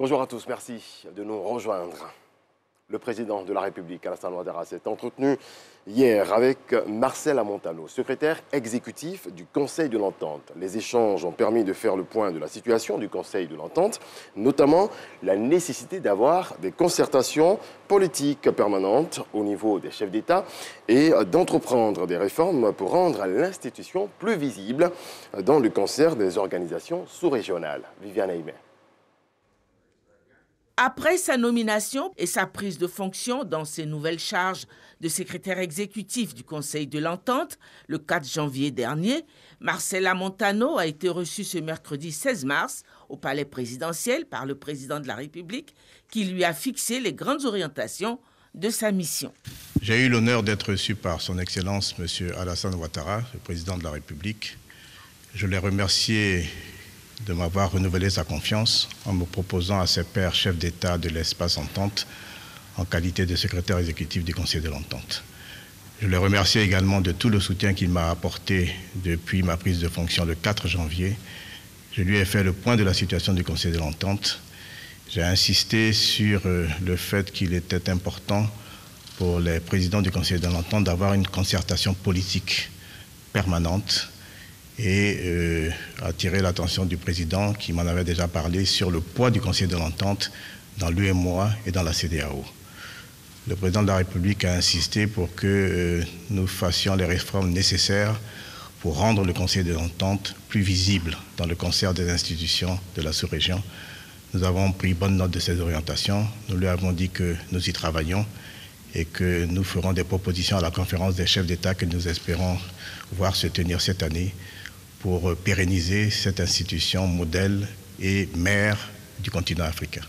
Bonjour à tous, merci de nous rejoindre. Le président de la République, Alassane Ouattara, s'est entretenu hier avec Marcela Montano, secrétaire exécutif du Conseil de l'Entente. Les échanges ont permis de faire le point de la situation du Conseil de l'Entente, notamment la nécessité d'avoir des concertations politiques permanentes au niveau des chefs d'État et d'entreprendre des réformes pour rendre l'institution plus visible dans le concert des organisations sous-régionales. Viviane Aimé. Après sa nomination et sa prise de fonction dans ses nouvelles charges de secrétaire exécutif du Conseil de l'Entente, le 4 janvier dernier, Marcela Montano a été reçue ce mercredi 16 mars au palais présidentiel par le président de la République qui lui a fixé les grandes orientations de sa mission. J'ai eu l'honneur d'être reçu par son Excellence M. Alassane Ouattara, le président de la République. Je l'ai remercié de m'avoir renouvelé sa confiance en me proposant à ses pairs chefs d'État de l'espace Entente en qualité de secrétaire exécutif du Conseil de l'Entente. Je le remercie également de tout le soutien qu'il m'a apporté depuis ma prise de fonction le 4 janvier. Je lui ai fait le point de la situation du Conseil de l'Entente. J'ai insisté sur le fait qu'il était important pour les présidents du Conseil de l'Entente d'avoir une concertation politique permanente et attirer l'attention du président qui m'en avait déjà parlé sur le poids du Conseil de l'Entente dans l'UEMOA et dans la CEDEAO. Le président de la République a insisté pour que nous fassions les réformes nécessaires pour rendre le Conseil de l'Entente plus visible dans le concert des institutions de la sous-région. Nous avons pris bonne note de ces orientations. Nous lui avons dit que nous y travaillons et que nous ferons des propositions à la conférence des chefs d'État que nous espérons voir se tenir cette année pour pérenniser cette institution modèle et mère du continent africain.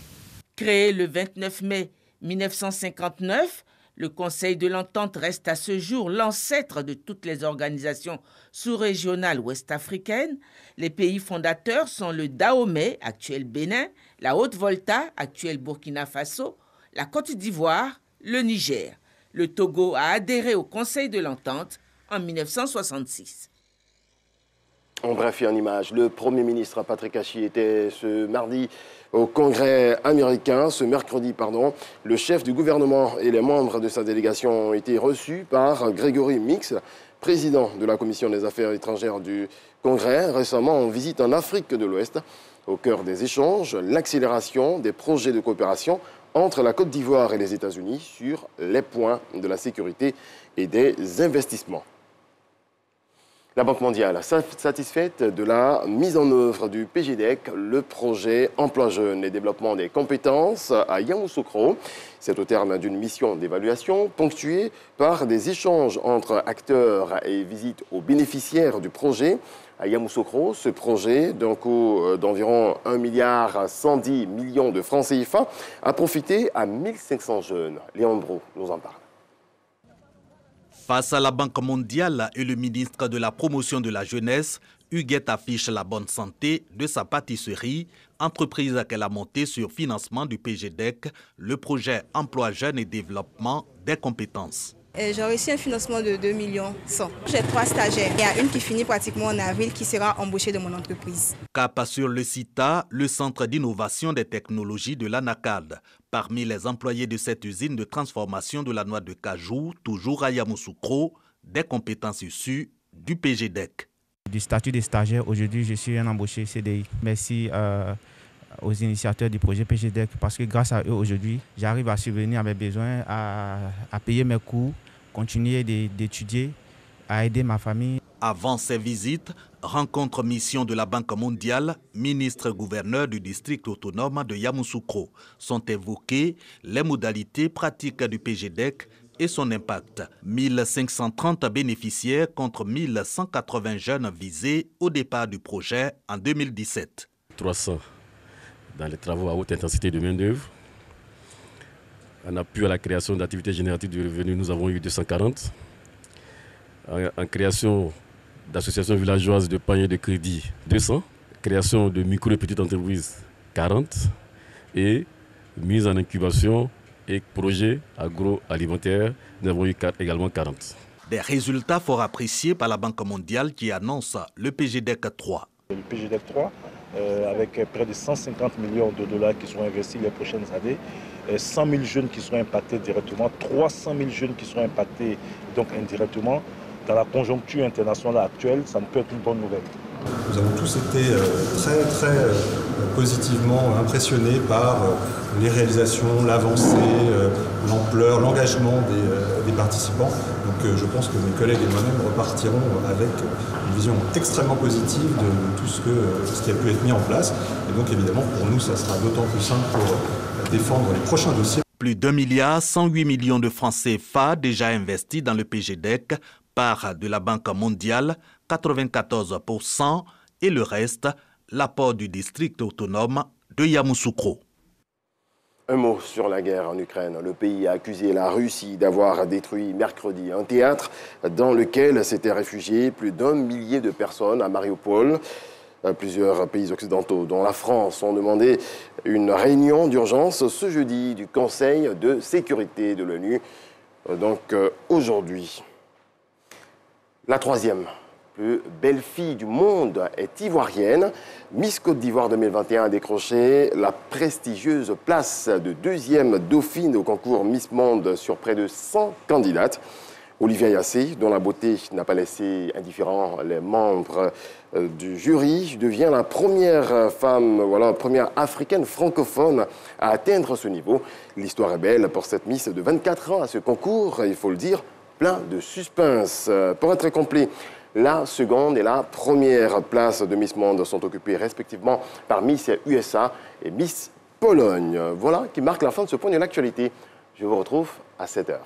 Créé le 29 mai 1959, le Conseil de l'Entente reste à ce jour l'ancêtre de toutes les organisations sous-régionales ouest-africaines. Les pays fondateurs sont le Dahomey, actuel Bénin, la Haute-Volta, actuel Burkina Faso, la Côte d'Ivoire, le Niger. Le Togo a adhéré au Conseil de l'Entente en 1966. En bref et en image, le Premier ministre Patrick Achi était ce mardi au Congrès américain. Ce mercredi, le chef du gouvernement et les membres de sa délégation ont été reçus par Grégory Mix, président de la Commission des affaires étrangères du Congrès, récemment en visite en Afrique de l'Ouest. Au cœur des échanges, l'accélération des projets de coopération entre la Côte d'Ivoire et les États-Unis sur les points de la sécurité et des investissements. La Banque mondiale, satisfaite de la mise en œuvre du PGDEC, le projet Emploi Jeunes et Développement des compétences à Yamoussoukro. C'est au terme d'une mission d'évaluation ponctuée par des échanges entre acteurs et visites aux bénéficiaires du projet. À Yamoussoukro, ce projet, d'un coût d'environ 1,110 milliard de francs CFA, a profité à 1500 jeunes. Léon Brou nous en parle. Face à la Banque mondiale et le ministre de la Promotion de la Jeunesse, Huguette affiche la bonne santé de sa pâtisserie, entreprise qu'elle a montée sur financement du PGDEC, le projet Emploi Jeunes et Développement des compétences. J'ai reçu un financement de 2 millions 100. J'ai 3 stagiaires. Il y a une qui finit pratiquement en avril qui sera embauchée de mon entreprise. Cap sur le CITA, le centre d'innovation des technologies de l'ANACAD. Parmi les employés de cette usine de transformation de la noix de cajou, toujours à Yamoussoukro, des compétences issues du PGDEC. Du statut des stagiaires, aujourd'hui je suis un embauché CDI. Merci aux initiateurs du projet PGDEC parce que grâce à eux aujourd'hui, j'arrive à subvenir à mes besoins, à payer mes cours, continuer d'étudier, à aider ma famille. Avant ces visites, rencontre mission de la Banque mondiale, ministre-gouverneur du district autonome de Yamoussoukro. Sont évoquées les modalités pratiques du PGDEC et son impact. 1530 bénéficiaires contre 1180 jeunes visés au départ du projet en 2017. 300 dans les travaux à haute intensité de main-d'œuvre. En appui à la création d'activités génératives de revenus, nous avons eu 240. En création d'associations villageoises de paniers de crédit, 200. Création de micro et petites entreprises, 40. Et mise en incubation et projets agroalimentaires, nous avons eu également 40. Des résultats fort appréciés par la Banque mondiale qui annonce le PGDEC 3. Le PGDEC 3 avec près de 150 millions de dollars qui seront investis les prochaines années, 100 000 jeunes qui seront impactés directement, 300 000 jeunes qui seront impactés donc indirectement. Dans la conjoncture internationale actuelle, ça ne peut être une bonne nouvelle. Nous avons tous été très positivement impressionnés par les réalisations, l'avancée, l'ampleur, l'engagement des participants. Donc je pense que mes collègues et moi-même repartirons avec une vision extrêmement positive de tout ce qui a pu être mis en place. Et donc évidemment pour nous ça sera d'autant plus simple pour défendre les prochains dossiers. Plus d'1,108 milliard de francs CFA déjà investis dans le PGDEC par de la Banque mondiale, 94%, et le reste, l'apport du district autonome de Yamoussoukro. Un mot sur la guerre en Ukraine. Le pays a accusé la Russie d'avoir détruit mercredi un théâtre dans lequel s'étaient réfugiés plus d'1 millier de personnes à Mariupol. Plusieurs pays occidentaux, dont la France, ont demandé une réunion d'urgence ce jeudi du Conseil de sécurité de l'ONU. Donc aujourd'hui, la troisième plus belle fille du monde est ivoirienne. Miss Côte d'Ivoire 2021 a décroché la prestigieuse place de 2e dauphine au concours Miss Monde sur près de 100 candidates. Olivia Yassé, dont la beauté n'a pas laissé indifférents les membres du jury, devient la première femme, première africaine francophone à atteindre ce niveau. L'histoire est belle pour cette Miss de 24 ans à ce concours, il faut le dire, plein de suspense. Pour être complet, la seconde et la première place de Miss Monde sont occupées respectivement par Miss USA et Miss Pologne. Voilà qui marque la fin de ce point de l'actualité. Je vous retrouve à 7h.